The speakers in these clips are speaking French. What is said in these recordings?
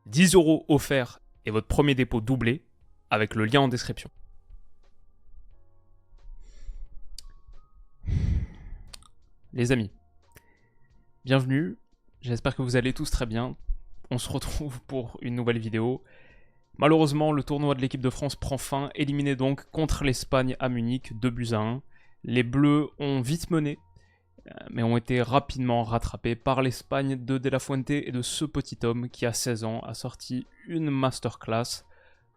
10 € offerts et votre premier dépôt doublé avec le lien en description. Les amis, bienvenue, j'espère que vous allez tous très bien. On se retrouve pour une nouvelle vidéo. Malheureusement, le tournoi de l'équipe de France prend fin, éliminé donc contre l'Espagne à Munich, 2-1. Les Bleus ont vite mené, mais ont été rapidement rattrapés par l'Espagne de De La Fuente et de ce petit homme qui, à 16 ans, a sorti une masterclass.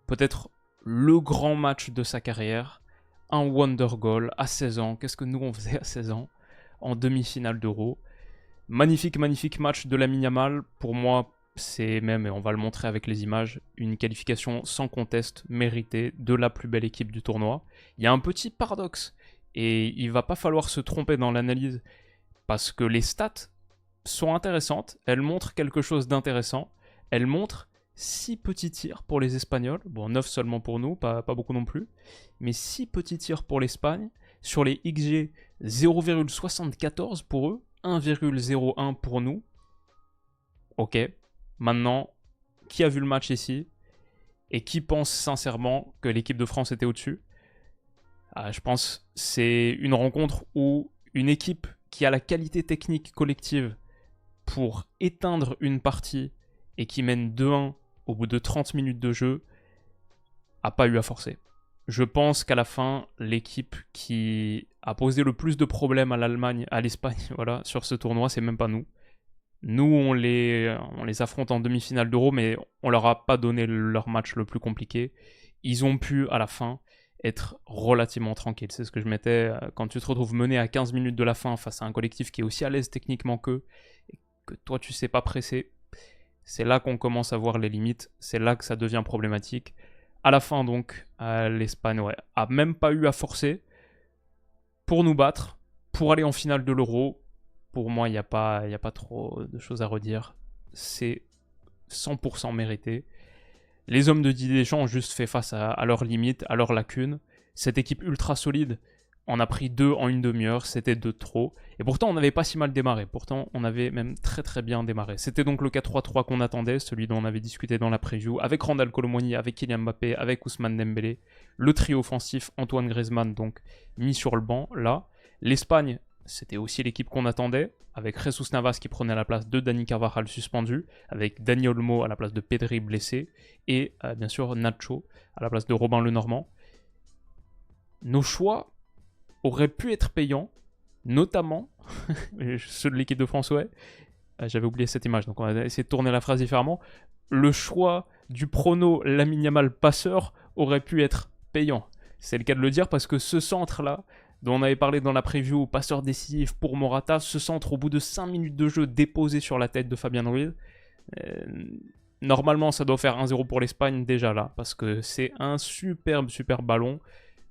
Peut-être le grand match de sa carrière, un wonder goal à 16 ans. Qu'est-ce que nous on faisait à 16 ans en demi-finale d'Euro? Magnifique match de Lamine Yamal. Pour moi, c'est même, et on va le montrer avec les images, une qualification sans conteste méritée de la plus belle équipe du tournoi. Il y a un petit paradoxe, et il va pas falloir se tromper dans l'analyse, parce que les stats sont intéressantes, elles montrent quelque chose d'intéressant, elles montrent 6 petits tirs pour les Espagnols, bon 9 seulement pour nous, pas beaucoup non plus, mais 6 petits tirs pour l'Espagne, sur les XG 0,74 pour eux, 1,01 pour nous. Ok, maintenant, qui a vu le match ici et qui pense sincèrement que l'équipe de France était au-dessus? Je pense que c'est une rencontre où une équipe qui a la qualité technique collective pour éteindre une partie et qui mène 2-1 au bout de 30 minutes de jeu a pas eu à forcer. Je pense qu'à la fin, l'équipe qui a posé le plus de problèmes à l'Allemagne, à l'Espagne, voilà, sur ce tournoi, c'est même pas nous. Nous, on les affronte en demi-finale d'Euro, mais on leur a pas donné leur match le plus compliqué. Ils ont pu, à la fin, être relativement tranquilles. C'est ce que je mettais. Quand tu te retrouves mené à 15 minutes de la fin face à un collectif qui est aussi à l'aise techniquement qu'eux, et que toi, tu sais pas presser, c'est là qu'on commence à voir les limites. C'est là que ça devient problématique. À la fin, donc, l'Espagne a même pas eu à forcer pour nous battre, pour aller en finale de l'Euro. Pour moi, il n'y a pas trop de choses à redire. C'est 100% mérité. Les hommes de Didier Deschamps ont juste fait face à leurs limites, à leurs lacunes. Cette équipe ultra solide en a pris 2 en une demi-heure, c'était 2 de trop. Et pourtant, on n'avait pas si mal démarré. Pourtant, on avait même très bien démarré. C'était donc le 4-3-3 qu'on attendait, celui dont on avait discuté dans la preview, avec Randal Kolo Muani, avec Kylian Mbappé, avec Ousmane Dembélé. Le trio offensif, Antoine Griezmann, donc mis sur le banc, là. L'Espagne, c'était aussi l'équipe qu'on attendait, avec Jesus Navas qui prenait la place de Dani Carvajal suspendu, avec Dani Olmo à la place de Pedri blessé, et bien sûr Nacho à la place de Robin Lenormand. Nos choix auraient pu être payants, notamment ceux de l'équipe de France, ouais. J'avais oublié cette image, donc on va essayer de tourner la phrase différemment. Le choix du prono Lamine Yamal passeur aurait pu être payant. C'est le cas de le dire parce que ce centre-là, dont on avait parlé dans la preview, passeur décisif pour Morata, ce centre au bout de 5 minutes de jeu déposé sur la tête de Fabien Ruiz, normalement ça doit faire 1-0 pour l'Espagne déjà là, parce que c'est un superbe ballon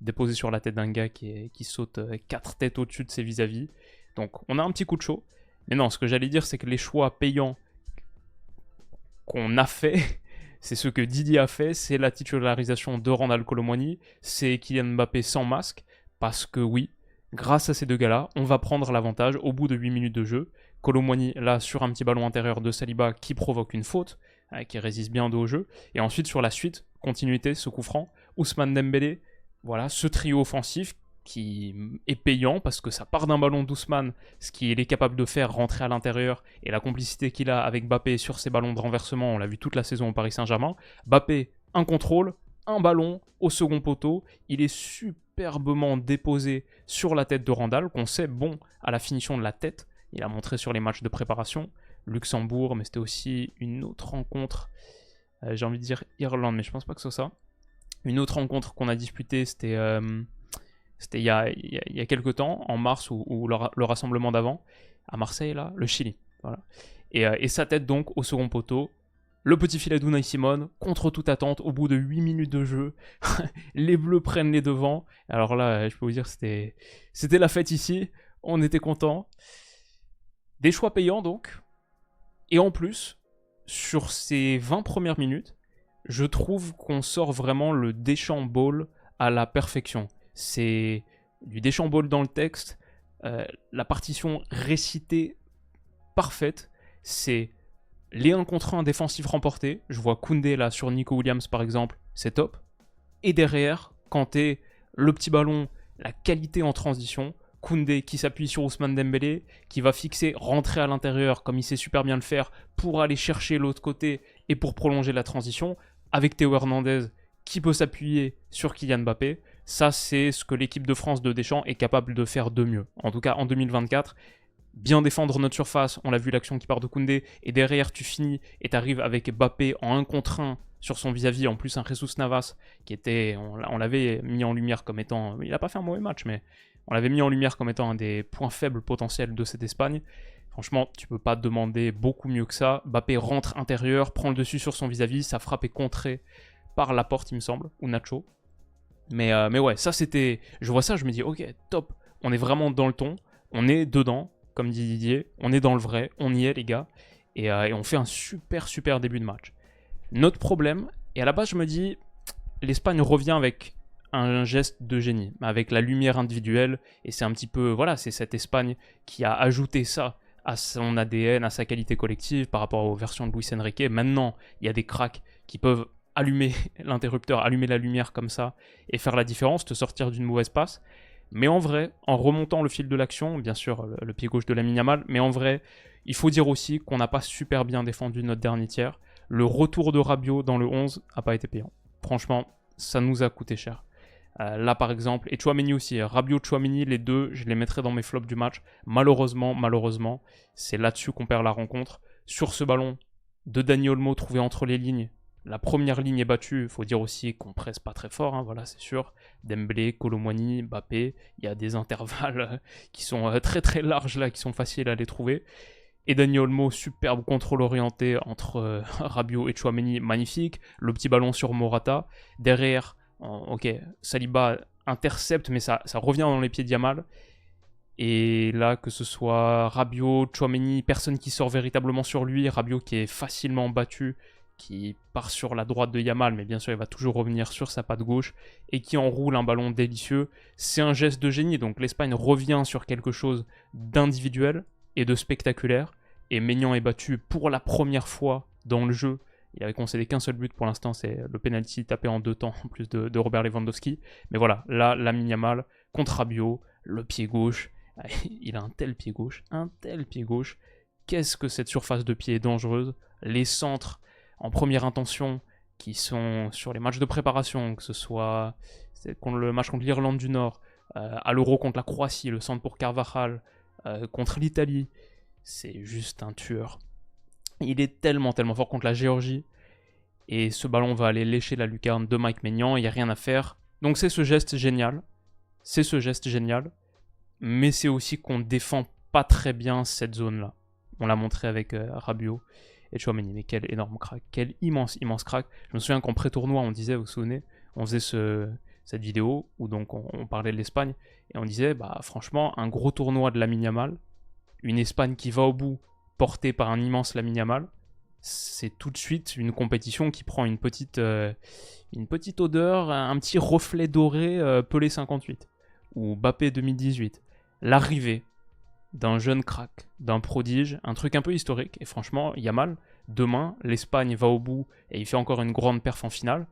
déposé sur la tête d'un gars qui saute 4 têtes au-dessus de ses vis-à-vis. Donc on a un petit coup de chaud. Mais non, ce que j'allais dire, c'est que les choix payants qu'on a fait, c'est ce que Didier a fait, c'est la titularisation de Randal Kolo Muani, c'est Kylian Mbappé sans masque, parce que oui, grâce à ces deux gars-là, on va prendre l'avantage au bout de 8 minutes de jeu. Kolo Muani, là, sur un petit ballon intérieur de Saliba qui provoque une faute, qui résiste bien de haut jeu. Et ensuite, sur la suite, continuité, ce coup franc, Ousmane Dembélé, voilà, ce trio offensif qui est payant parce que ça part d'un ballon d'Ousmane, ce qu'il est capable de faire rentrer à l'intérieur, et la complicité qu'il a avec Mbappé sur ses ballons de renversement, on l'a vu toute la saison au Paris Saint-Germain. Mbappé, un contrôle, un ballon au second poteau, il est superbement déposé sur la tête de Randal, qu'on sait bon à la finition de la tête, il a montré sur les matchs de préparation, Luxembourg, mais c'était aussi une autre rencontre, j'ai envie de dire Irlande, mais je pense pas que ce soit ça. Une autre rencontre qu'on a disputée, c'était il y a quelques temps, en mars ou le rassemblement d'avant, à Marseille, là, le Chili. Voilà. Et sa tête donc au second poteau, le petit filet d'Unai Simon, contre toute attente, au bout de 8 minutes de jeu, les Bleus prennent les devants. Alors là, je peux vous dire, c'était la fête ici, on était contents. Des choix payants donc, et en plus, sur ces 20 premières minutes, je trouve qu'on sort vraiment le Deschamps Ball à la perfection. C'est du Deschamps Ball dans le texte, la partition récitée parfaite, c'est Les 1 contre 1 défensifs remportés, je vois Koundé là sur Nico Williams par exemple, c'est top. Et derrière, quand t'es le petit ballon, la qualité en transition, Koundé qui s'appuie sur Ousmane Dembélé, qui va fixer, rentrer à l'intérieur comme il sait super bien le faire pour aller chercher l'autre côté et pour prolonger la transition, avec Théo Hernandez qui peut s'appuyer sur Kylian Mbappé. Ça, c'est ce que l'équipe de France de Deschamps est capable de faire de mieux. En tout cas, en 2024, bien défendre notre surface, on l'a vu l'action qui part de Koundé, et derrière tu finis et t'arrives avec Mbappé en 1 contre 1 sur son vis-à-vis, en plus un Jesus Navas qui était, on l'avait mis en lumière comme étant, il n'a pas fait un mauvais match, mais on l'avait mis en lumière comme étant un des points faibles potentiels de cette Espagne. Franchement, tu peux pas demander beaucoup mieux que ça. Mbappé rentre intérieur, prend le dessus sur son vis-à-vis, sa frappe est contrée par Laporte, il me semble, ou Nacho. Mais ouais, ça c'était, je vois ça, je me dis ok, top, on est vraiment dans le ton, on est dedans, comme dit Didier, on est dans le vrai, on y est les gars, et on fait un super début de match. Notre problème, et à la base je me dis, l'Espagne revient avec un geste de génie, avec la lumière individuelle, et c'est un petit peu, voilà, c'est cette Espagne qui a ajouté ça à son ADN, à sa qualité collective par rapport aux versions de Luis Enrique. Maintenant, il y a des cracks qui peuvent allumer l'interrupteur, allumer la lumière comme ça, et faire la différence, te sortir d'une mauvaise passe. Mais en vrai, en remontant le fil de l'action, bien sûr, le pied gauche de Lamine Yamal, mais en vrai, il faut dire aussi qu'on n'a pas super bien défendu notre dernier tiers. Le retour de Rabiot dans le 11 n'a pas été payant. Franchement, ça nous a coûté cher. Là, par exemple, et Tchouaméni aussi, Rabiot, Tchouaméni, les deux, je les mettrais dans mes flops du match. Malheureusement, c'est là-dessus qu'on perd la rencontre. Sur ce ballon de Dani Olmo trouvé entre les lignes, la première ligne est battue, il faut dire aussi qu'on presse pas très fort, hein, voilà, c'est sûr. Dembélé, Kolo Muani, Mbappé, il y a des intervalles qui sont très larges là, qui sont faciles à les trouver. Et Dani Olmo, superbe contrôle orienté entre Rabiot et Tchouaméni, magnifique. Le petit ballon sur Morata. Derrière, ok, Saliba intercepte, mais ça revient dans les pieds de Yamal. Et là, que ce soit Rabiot, Tchouaméni, personne qui sort véritablement sur lui. Rabiot qui est facilement battu, qui part sur la droite de Yamal, mais bien sûr il va toujours revenir sur sa patte gauche, et qui enroule un ballon délicieux. C'est un geste de génie, donc l'Espagne revient sur quelque chose d'individuel et de spectaculaire, et Maignan est battu pour la première fois dans le jeu. Il avait concédé qu'un seul but pour l'instant, c'est le penalty tapé en 2 temps, en plus de Robert Lewandowski. Mais voilà, là, Lamine Yamal contre Rabiot, le pied gauche, il a un tel pied gauche. Qu'est-ce que cette surface de pied est dangereuse. Les centres en première intention qui sont sur les matchs de préparation, que ce soit le match contre l'Irlande du Nord, à l'Euro contre la Croatie, le centre pour Carvajal, contre l'Italie, c'est juste un tueur. Il est tellement fort contre la Géorgie, et ce ballon va aller lécher la lucarne de Mike Maignan, il n'y a rien à faire. Donc c'est ce geste génial, mais c'est aussi qu'on défend pas très bien cette zone-là. On l'a montré avec Rabiot et Tchouaméni, mais quel énorme crack, quel immense crack. Je me souviens qu'en pré-tournoi, on disait, vous vous souvenez, on faisait cette vidéo où donc on parlait de l'Espagne, et on disait, bah franchement, un gros tournoi de Lamine Yamal, une Espagne qui va au bout, portée par un immense Lamine Yamal, c'est tout de suite une compétition qui prend une petite odeur, un petit reflet doré Pelé 58, ou Mbappé 2018. L'arrivée d'un jeune crack, d'un prodige, un truc un peu historique, et franchement, Yamal, demain, l'Espagne va au bout, et il fait encore une grande perf en finale,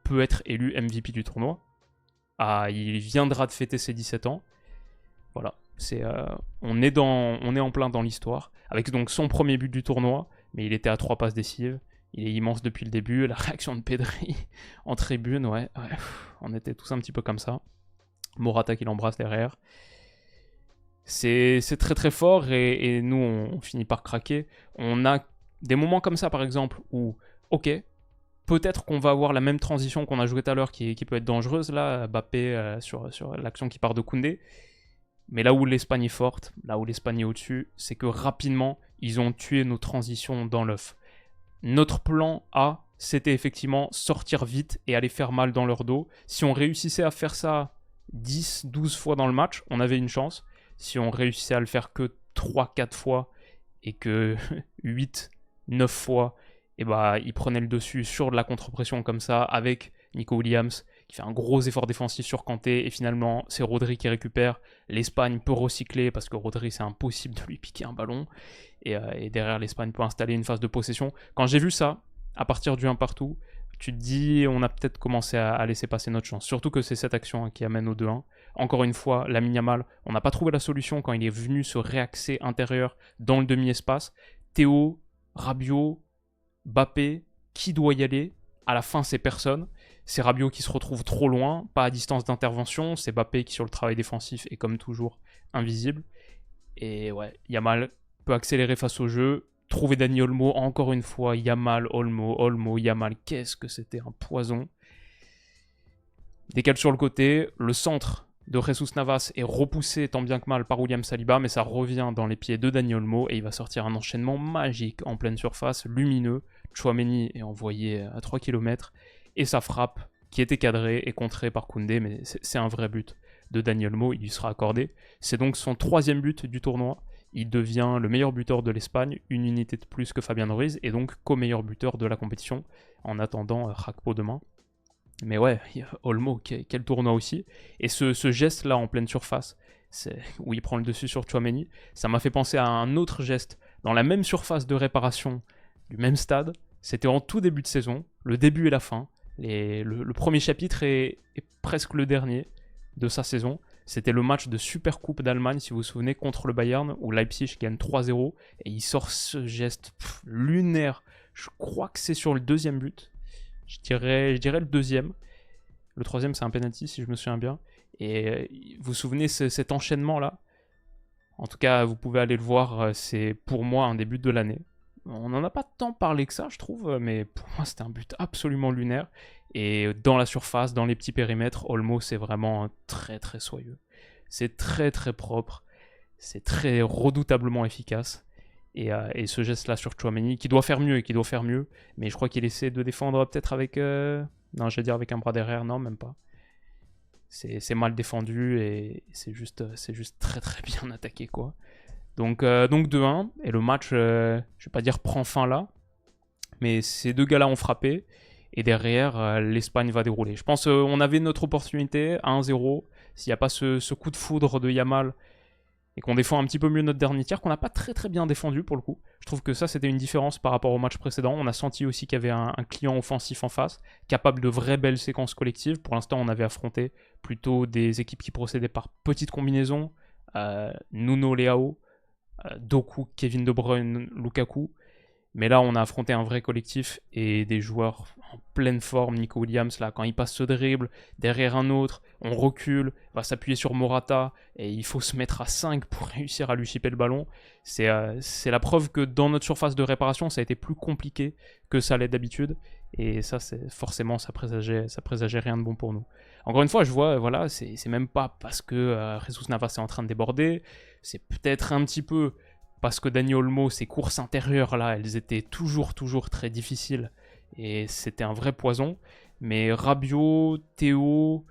peut être élu MVP du tournoi. Ah, il viendra de fêter ses 17 ans. Voilà, on est en plein dans l'histoire, avec donc son premier but du tournoi, mais il était à 3 passes décisives, il est immense depuis le début, la réaction de Pedri en tribune, ouais, on était tous un petit peu comme ça. Morata qui l'embrasse derrière. C'est très fort, et nous on finit par craquer. On a des moments comme ça par exemple où, ok, peut-être qu'on va avoir la même transition qu'on a joué tout à l'heure qui peut être dangereuse là, Mbappé sur l'action qui part de Koundé. Mais là où l'Espagne est forte, là où l'Espagne est au-dessus, c'est que rapidement, ils ont tué nos transitions dans l'œuf. Notre plan A, c'était effectivement sortir vite et aller faire mal dans leur dos. Si on réussissait à faire ça 10-12 fois dans le match, on avait une chance. Si on réussissait à le faire que 3-4 fois et que 8-9 fois, et bah, ils prenaient le dessus sur de la contre-pression comme ça, avec Nico Williams qui fait un gros effort défensif sur Kanté, et finalement c'est Rodri qui récupère. L'Espagne peut recycler parce que Rodri c'est impossible de lui piquer un ballon, et derrière l'Espagne peut installer une phase de possession. Quand j'ai vu ça, à partir du 1 partout, tu te dis on a peut-être commencé à laisser passer notre chance, surtout que c'est cette action qui amène au 2-1. Encore une fois, Lamine Yamal, on n'a pas trouvé la solution quand il est venu se réaxer intérieur dans le demi-espace. Théo, Rabiot, Mbappé, qui doit y aller? À la fin, c'est personne. C'est Rabiot qui se retrouve trop loin, pas à distance d'intervention. C'est Mbappé qui, sur le travail défensif, est comme toujours invisible. Et ouais, Yamal peut accélérer face au jeu, trouver Dani Olmo, encore une fois, Yamal, Olmo, Yamal. Qu'est-ce que c'était un poison. Décale sur le côté, le centre de Jesus Navas est repoussé tant bien que mal par William Saliba, mais ça revient dans les pieds de Dani Olmo et il va sortir un enchaînement magique en pleine surface, lumineux. Chouameni est envoyé à 3 km et sa frappe, qui était cadrée et contrée par Koundé, mais c'est un vrai but de Dani Olmo, il lui sera accordé. C'est donc son 3e but du tournoi. Il devient le meilleur buteur de l'Espagne, une unité de plus que Fabian Ruiz, et donc co-meilleur buteur de la compétition, en attendant Rakpo demain. Mais ouais, Olmo, quel tournoi aussi. Et ce geste-là en pleine surface, où il prend le dessus sur Chouameni, ça m'a fait penser à un autre geste dans la même surface de réparation du même stade. C'était en tout début de saison, le début et la fin. Le premier chapitre est presque le dernier de sa saison. C'était le match de Supercoupe d'Allemagne, si vous vous souvenez, contre le Bayern, où Leipzig gagne 3-0. Et il sort ce geste lunaire. Je crois que c'est sur le 2e but. Je dirais le 2e. Le 3e, c'est un penalty, si je me souviens bien. Et vous vous souvenez cet enchaînement-là? En tout cas, vous pouvez aller le voir. C'est pour moi un des buts de l'année. On n'en a pas tant parlé que ça, je trouve. Mais pour moi, c'était un but absolument lunaire. Et dans la surface, dans les petits périmètres, Olmo, c'est vraiment très très soyeux. C'est très très propre. C'est très redoutablement efficace. Et ce geste-là sur Chouameni, qui doit faire mieux, mais je crois qu'il essaie de défendre peut-être avec... Non, je vais dire avec un bras derrière, non, même pas. C'est mal défendu et c'est juste très très bien attaqué, quoi. Donc 2-1, et le match, je vais pas dire prend fin là, mais ces deux gars-là ont frappé, et derrière, l'Espagne va dérouler. Je pense qu'on avait notre opportunité à 1-0, s'il n'y a pas ce coup de foudre de Yamal, et qu'on défend un petit peu mieux notre dernier tiers, qu'on n'a pas très très bien défendu pour le coup. Je trouve que ça, c'était une différence par rapport au match précédent. On a senti aussi qu'il y avait un client offensif en face, capable de vraies belles séquences collectives. Pour l'instant, on avait affronté plutôt des équipes qui procédaient par petites combinaisons. Nuno Leao, Doku, Kevin De Bruyne, Lukaku. Mais là, on a affronté un vrai collectif et des joueurs en pleine forme. Nico Williams, là, quand il passe ce dribble, derrière un autre, on recule, va s'appuyer sur Morata, et il faut se mettre à 5 pour réussir à lui chipper le ballon. C'est la preuve que dans notre surface de réparation, ça a été plus compliqué que ça l'est d'habitude. Et ça, forcément, ça présageait rien de bon pour nous. Encore une fois, je vois, voilà, c'est même pas parce que Jesus Navas est en train de déborder, c'est peut-être un petit peu... parce que Dani Olmo, ses courses intérieures, là, elles étaient toujours très difficiles. Et c'était un vrai poison. Mais Rabiot, Théo,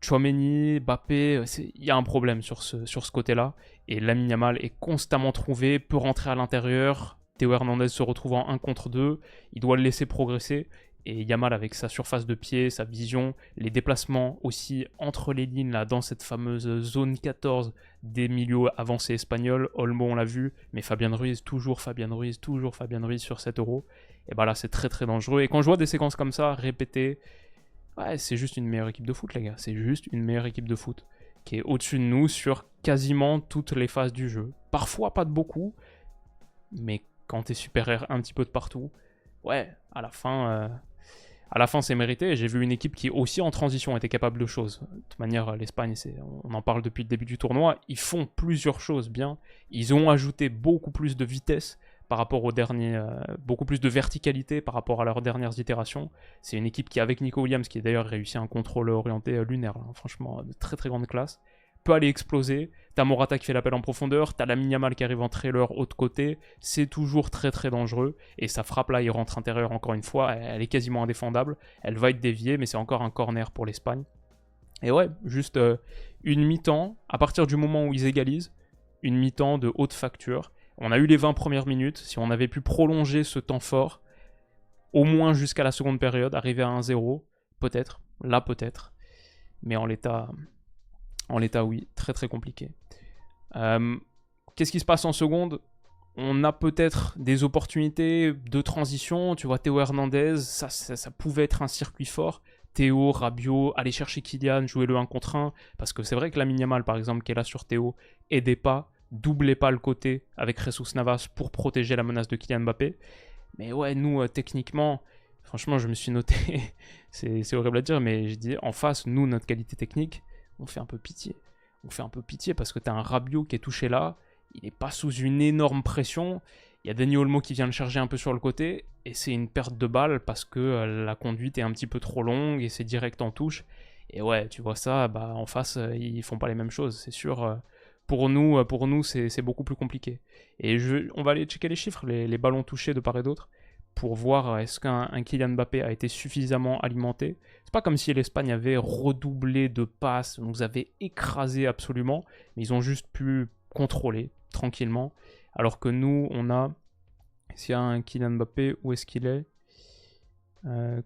Chouameni, Mbappé, il y a un problème sur ce côté-là. Et Lamine Yamal est constamment trouvé, peut rentrer à l'intérieur. Théo Hernandez se retrouve en 1 contre 2. Il doit le laisser progresser. Et Yamal, avec sa surface de pied, sa vision, les déplacements aussi entre les lignes, là, dans cette fameuse zone 14 des milieux avancés espagnols. Olmo, on l'a vu, mais Fabian Ruiz, toujours Fabian Ruiz sur cet Euro. Et bah là, c'est très très dangereux. Et quand je vois des séquences comme ça, répétées, ouais, c'est juste une meilleure équipe de foot, les gars. C'est juste une meilleure équipe de foot qui est au-dessus de nous sur quasiment toutes les phases du jeu. Parfois, pas de beaucoup, mais quand t'es supérieur un petit peu de partout, ouais, à la fin, c'est mérité. J'ai vu une équipe qui, aussi en transition, était capable de choses. De toute manière, l'Espagne, on en parle depuis le début du tournoi, ils font plusieurs choses bien. Ils ont ajouté beaucoup plus de vitesse par rapport aux derniers, beaucoup plus de verticalité par rapport à leurs dernières itérations. C'est une équipe qui, avec Nico Williams, qui a d'ailleurs réussi un contrôle orienté lunaire, là, franchement, de très très grande classe, peut aller exploser. T'as Morata qui fait l'appel en profondeur, t'as Lamine Yamal qui arrive en trailer haut de côté, c'est toujours très très dangereux, et sa frappe là, il rentre intérieur encore une fois, elle est quasiment indéfendable, elle va être déviée, mais c'est encore un corner pour l'Espagne. Et ouais, juste une mi-temps, à partir du moment où ils égalisent, une mi-temps de haute facture. On a eu les 20 premières minutes, si on avait pu prolonger ce temps fort, au moins jusqu'à la seconde période, arriver à 1-0, peut-être, là peut-être. Mais en l'état, oui, très très compliqué. Qu'est-ce qui se passe en seconde? On a peut-être des opportunités de transition. Tu vois, Théo Hernandez, ça pouvait être un circuit fort. Théo, Rabiot, aller chercher Kylian, jouer le 1 contre 1. Parce que c'est vrai que Lamine Yamal, par exemple, qui est là sur Théo, aidait pas, doublait pas le côté avec Jesus Navas pour protéger la menace de Kylian Mbappé. Mais ouais, nous, techniquement, franchement, je me suis noté, c'est horrible à dire, mais je dis, en face, nous, notre qualité technique, on fait un peu pitié. On fait un peu pitié parce que t'as un Rabiot qui est touché là, il n'est pas sous une énorme pression. Il y a Dani Olmo qui vient le charger un peu sur le côté, et c'est une perte de balle parce que la conduite est un petit peu trop longue et c'est direct en touche. Et ouais, tu vois ça, bah, en face, ils font pas les mêmes choses, c'est sûr. Pour nous c'est beaucoup plus compliqué. Et on va aller checker les chiffres, les ballons touchés de part et d'autre, pour voir est-ce qu'un Kylian Mbappé a été suffisamment alimenté. C'est pas comme si l'Espagne avait redoublé de passes, nous avait écrasé absolument, mais ils ont juste pu contrôler tranquillement. Alors que nous, on a... S'il y a un Kylian Mbappé, où est-ce qu'il est,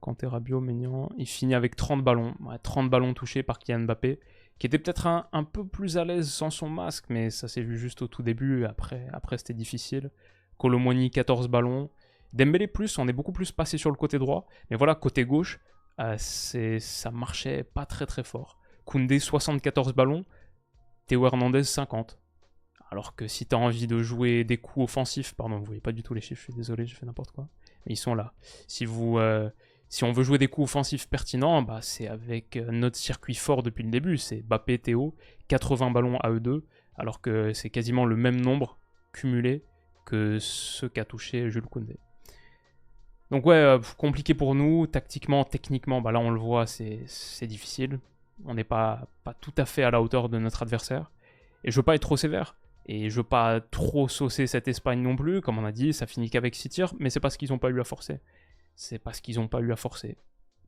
Kanté, Rabiot, Maignan, il finit avec 30 ballons. Ouais, 30 ballons touchés par Kylian Mbappé, qui était peut-être un peu plus à l'aise sans son masque, mais ça s'est vu juste au tout début, après c'était difficile. Kolo Muani, 14 ballons. Dembélé plus, on est beaucoup plus passé sur le côté droit, mais voilà, côté gauche, ça marchait pas très très fort. Koundé, 74 ballons, Théo Hernandez, 50. Alors que si tu as envie de jouer des coups offensifs, pardon, vous voyez pas du tout les chiffres, je suis désolé, j'ai fait n'importe quoi, mais ils sont là. Si on veut jouer des coups offensifs pertinents, bah c'est avec notre circuit fort depuis le début, c'est Mbappé, Théo, 80 ballons à eux deux, alors que c'est quasiment le même nombre cumulé que ce qu'a touché Jules Koundé. Donc ouais, compliqué pour nous, tactiquement, techniquement, bah là on le voit, c'est difficile. On n'est pas tout à fait à la hauteur de notre adversaire. Et je veux pas être trop sévère. Et je veux pas trop saucer cette Espagne non plus, comme on a dit, ça finit qu'avec 6 tirs, mais c'est parce qu'ils n'ont pas eu à forcer. C'est parce qu'ils n'ont pas eu à forcer.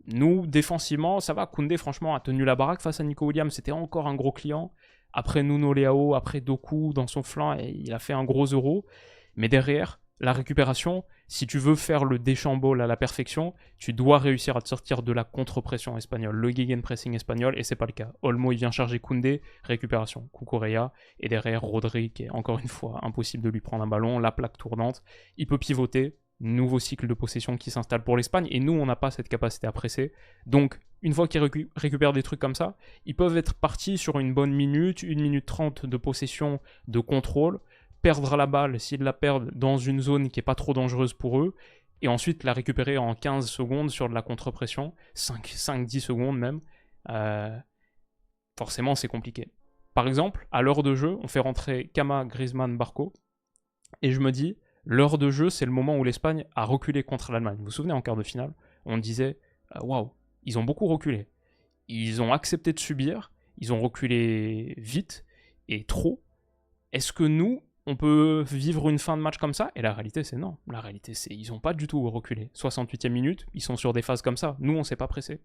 Nous, défensivement, ça va, Koundé franchement a tenu la baraque face à Nico Williams, c'était encore un gros client. Après Nuno Leao, après Doku dans son flanc, et il a fait un gros euro. Mais derrière, la récupération, si tu veux faire le Deschamps à la perfection, tu dois réussir à te sortir de la contre-pression espagnole, le gegenpressing espagnol, et c'est pas le cas. Olmo, il vient charger Koundé, récupération, Cucurella, et derrière Rodri, qui est encore une fois impossible de lui prendre un ballon, la plaque tournante, il peut pivoter, nouveau cycle de possession qui s'installe pour l'Espagne, et nous, on n'a pas cette capacité à presser. Donc, une fois qu'ils récupèrent des trucs comme ça, ils peuvent être partis sur une bonne minute, 1 minute 30 de possession, de contrôle, perdre la balle s'ils la perdent dans une zone qui n'est pas trop dangereuse pour eux, et ensuite la récupérer en 15 secondes sur de la contre-pression, 5-10 secondes même. Forcément, c'est compliqué. Par exemple, à l'heure de jeu, on fait rentrer Kama, Griezmann, Barco, et je me dis, l'heure de jeu, c'est le moment où l'Espagne a reculé contre l'Allemagne. Vous vous souvenez, en quart de finale, on disait, waouh, ils ont beaucoup reculé. Ils ont accepté de subir, ils ont reculé vite et trop. Est-ce que nous, on peut vivre une fin de match comme ça? Et la réalité, c'est non. La réalité, c'est ils n'ont pas du tout reculé. 68e minute, ils sont sur des phases comme ça. Nous, on ne s'est pas pressé.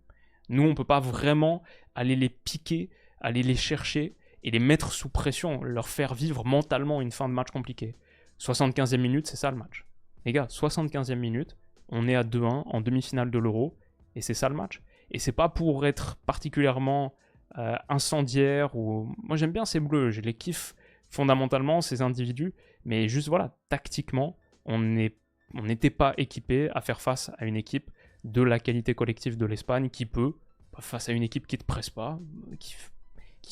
Nous, on ne peut pas vraiment aller les piquer, aller les chercher et les mettre sous pression, leur faire vivre mentalement une fin de match compliquée. 75e minute, c'est ça le match. Les gars, 75e minute, on est à 2-1 en demi-finale de l'Euro, et c'est ça le match. Et c'est pas pour être particulièrement incendiaire, ou... Moi, j'aime bien ces bleus, je les kiffe fondamentalement, ces individus, mais juste voilà, tactiquement, on n'était pas équipé à faire face à une équipe de la qualité collective de l'Espagne qui peut, face à une équipe qui ne te presse pas, qui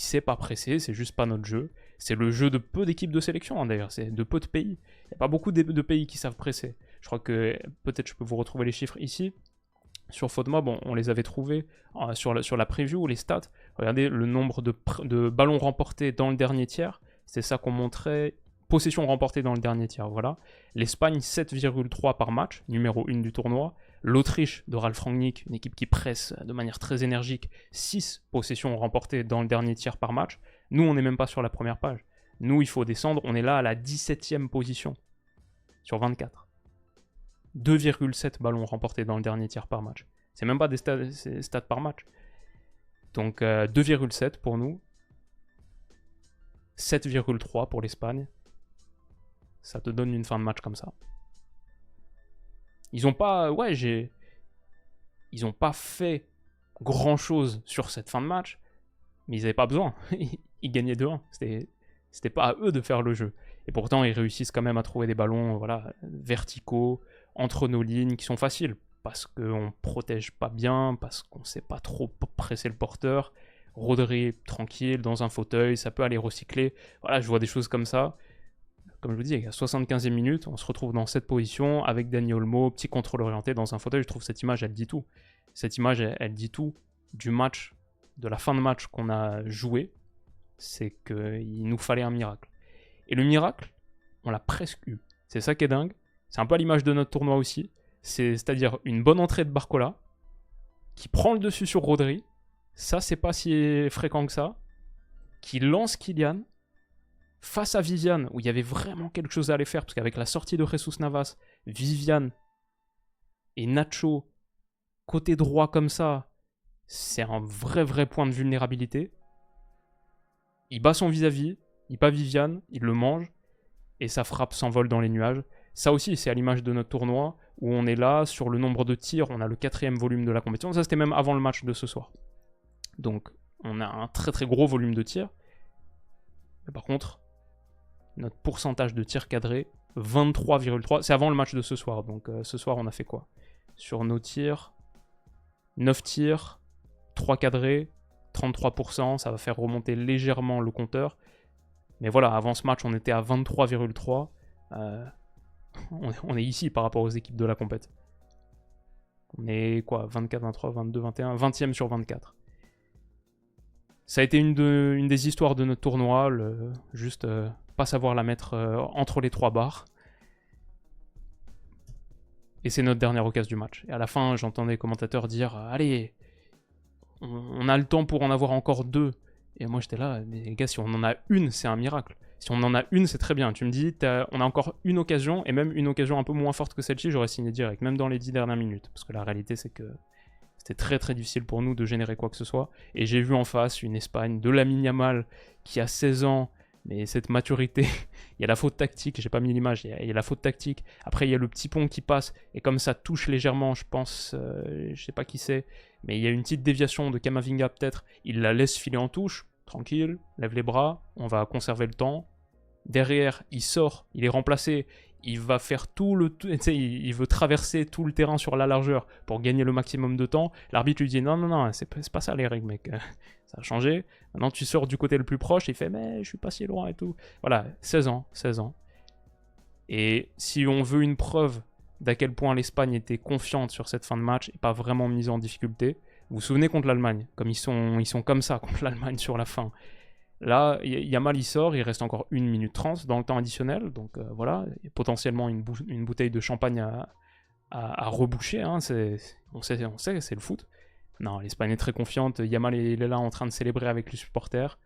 sait pas presser, c'est juste pas notre jeu. C'est le jeu de peu d'équipes de sélection, hein, d'ailleurs, c'est de peu de pays. Il n'y a pas beaucoup de pays qui savent presser. Je crois que, peut-être je peux vous retrouver les chiffres ici. Sur FootMob, on les avait trouvés sur la preview, les stats. Regardez le nombre de ballons remportés dans le dernier tiers. C'est ça qu'on montrait. Possession remportée dans le dernier tiers, voilà. L'Espagne, 7,3 par match, numéro 1 du tournoi. L'Autriche de Ralf Rangnick, une équipe qui presse de manière très énergique, 6 possessions remportées dans le dernier tiers par match. Nous, on n'est même pas sur la première page. Nous, il faut descendre, on est là à la 17e position sur 24. 2,7 ballons remportés dans le dernier tiers par match. C'est même pas des stats par match. Donc 2,7 pour nous. 7,3 pour l'Espagne. Ça te donne une fin de match comme ça. Ils ont pas... Ils ont pas fait grand chose sur cette fin de match, mais ils n'avaient pas besoin. Ils gagnaient 2-1. C'était pas à eux de faire le jeu. Et pourtant, ils réussissent quand même à trouver des ballons voilà, verticaux, entre nos lignes, qui sont faciles. Parce qu'on protège pas bien, parce qu'on sait pas trop presser le porteur. Rodri, tranquille, dans un fauteuil, ça peut aller recycler. Voilà, je vois des choses comme ça. Comme je vous dis, à 75e minute, on se retrouve dans cette position avec Dani Olmo, petit contrôle orienté dans un fauteuil. Je trouve cette image, elle dit tout. Cette image, elle dit tout du match, de la fin de match qu'on a joué. C'est qu'il nous fallait un miracle. Et le miracle, on l'a presque eu. C'est ça qui est dingue. C'est un peu à l'image de notre tournoi aussi. C'est-à-dire une bonne entrée de Barcola, qui prend le dessus sur Rodri. Ça, c'est pas si fréquent que ça. Qui lance Kylian face à Viviane, où il y avait vraiment quelque chose à aller faire, parce qu'avec la sortie de Jesus Navas, Viviane et Nacho, côté droit comme ça, c'est un vrai point de vulnérabilité. Il bat son vis-à-vis, il bat Viviane, il le mange, et sa frappe s'envole dans les nuages. Ça aussi, c'est à l'image de notre tournoi, où on est là, sur le nombre de tirs, on a le 4e volume de la compétition. Ça, c'était même avant le match de ce soir. Donc, on a un très gros volume de tirs. Mais par contre, notre pourcentage de tirs cadrés, 23,3. C'est avant le match de ce soir. Donc, ce soir, on a fait quoi? Sur nos tirs, 9 tirs, 3 cadrés, 33%. Ça va faire remonter légèrement le compteur. Mais voilà, avant ce match, on était à 23,3. On est ici par rapport aux équipes de la compète. On est quoi? 24, 23, 22, 21, 20e sur 24. Ça a été une des histoires de notre tournoi, juste pas savoir la mettre entre les 3 barres. Et c'est notre dernière occasion du match. Et à la fin, j'entendais les commentateurs dire « Allez, on a le temps pour en avoir encore 2. » Et moi j'étais là, mais les gars, si on en a une, c'est un miracle. Si on en a une, c'est très bien. Tu me dis, on a encore une occasion, et même une occasion un peu moins forte que celle-ci, j'aurais signé direct, même dans les 10 dernières minutes. Parce que la réalité, c'est que c'était très difficile pour nous de générer quoi que ce soit. Et j'ai vu en face une Espagne de Lamine Yamal qui a 16 ans, mais cette maturité, il y a la faute tactique, j'ai pas mis l'image, il y a la faute tactique. Après, il y a le petit pont qui passe, et comme ça touche légèrement, je pense, je sais pas qui c'est, mais il y a une petite déviation de Camavinga peut-être, il la laisse filer en touche, tranquille, lève les bras, on va conserver le temps. Derrière, il sort, il est remplacé, il va faire il veut traverser tout le terrain sur la largeur pour gagner le maximum de temps. L'arbitre lui dit non, c'est pas ça les règles, mec. Ça a changé. Maintenant, tu sors du côté le plus proche, il fait mais je suis pas si loin et tout. Voilà, 16 ans. Et si on veut une preuve d'à quel point l'Espagne était confiante sur cette fin de match et pas vraiment mise en difficulté, vous vous souvenez contre l'Allemagne, comme ils sont comme ça contre l'Allemagne sur la fin. Là, Yamal il sort, il reste encore 1 minute 30 dans le temps additionnel, donc voilà, et potentiellement une bouteille de champagne à reboucher, hein, on sait, c'est le foot. Non, l'Espagne est très confiante, Yamal il est là en train de célébrer avec les supporters.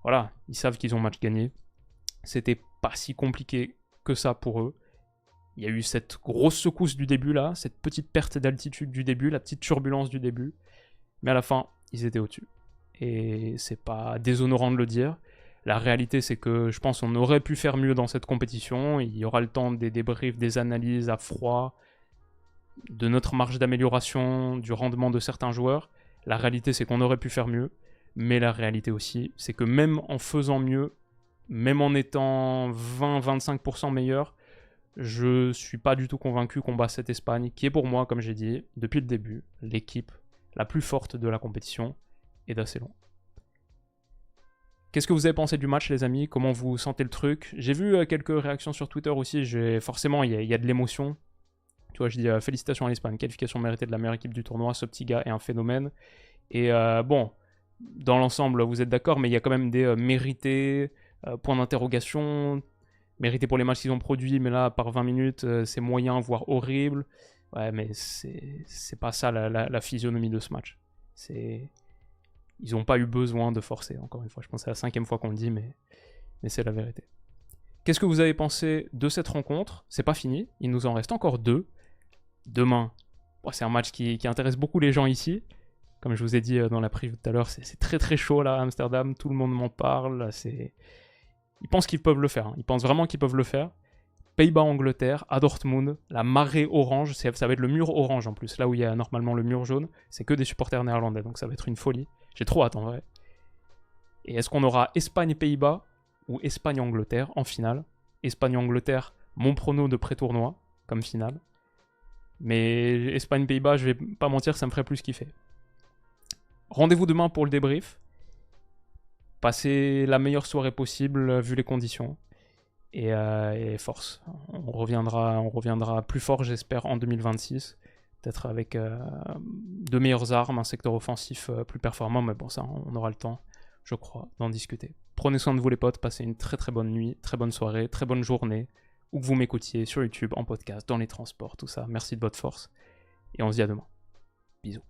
Voilà, ils savent qu'ils ont match gagné. C'était pas si compliqué que ça pour eux. Il y a eu cette grosse secousse du début là, cette petite perte d'altitude du début, la petite turbulence du début, mais à la fin, ils étaient au-dessus. Et c'est pas déshonorant de le dire. La réalité, c'est que je pense qu'on aurait pu faire mieux dans cette compétition. Il y aura le temps des débriefs, des analyses à froid, de notre marge d'amélioration, du rendement de certains joueurs. La réalité, c'est qu'on aurait pu faire mieux. Mais la réalité aussi, c'est que même en faisant mieux, même en étant 20-25% meilleur, je suis pas du tout convaincu qu'on bat cette Espagne, qui est pour moi, comme j'ai dit, depuis le début, l'équipe la plus forte de la compétition. Et d'assez long. Qu'est-ce que vous avez pensé du match, les amis? Comment vous sentez le truc? J'ai vu quelques réactions sur Twitter aussi. Forcément, il y a de l'émotion. Tu vois, je dis félicitations à l'Espagne, qualification méritée de la meilleure équipe du tournoi. Ce petit gars est un phénomène. Et bon, dans l'ensemble, vous êtes d'accord, mais il y a quand même des mérités, points d'interrogation, mérités pour les matchs qu'ils ont produits, mais là, par 20 minutes, c'est moyen, voire horrible. Ouais, mais c'est pas ça la physionomie de ce match. Ils n'ont pas eu besoin de forcer, encore une fois. Je pense que c'est la 5e fois qu'on le dit, mais c'est la vérité. Qu'est-ce que vous avez pensé de cette rencontre? C'est pas fini, il nous en reste encore 2. Demain, c'est un match qui intéresse beaucoup les gens ici. Comme je vous ai dit dans la preview tout à l'heure, c'est très chaud là à Amsterdam, tout le monde m'en parle. Ils pensent qu'ils peuvent le faire, hein. Ils pensent vraiment qu'ils peuvent le faire. Pays-Bas-Angleterre, à Dortmund, la marée orange, ça va être le mur orange en plus, là où il y a normalement le mur jaune, c'est que des supporters néerlandais, donc ça va être une folie. J'ai trop hâte en vrai. Et est-ce qu'on aura Espagne-Pays-Bas ou Espagne-Angleterre en finale? Espagne-Angleterre, mon prono de pré-tournoi comme finale. Mais Espagne-Pays-Bas, je vais pas mentir, ça me ferait plus kiffer. Rendez-vous demain pour le débrief. Passez la meilleure soirée possible vu les conditions. Et force. On reviendra plus fort, j'espère, en 2026. Peut-être avec de meilleures armes, un secteur offensif plus performant. Mais bon, ça, on aura le temps, je crois, d'en discuter. Prenez soin de vous les potes, passez une très très bonne nuit, très bonne soirée, très bonne journée. Où que vous m'écoutiez, sur YouTube, en podcast, dans les transports, tout ça. Merci de votre force. Et on se dit à demain. Bisous.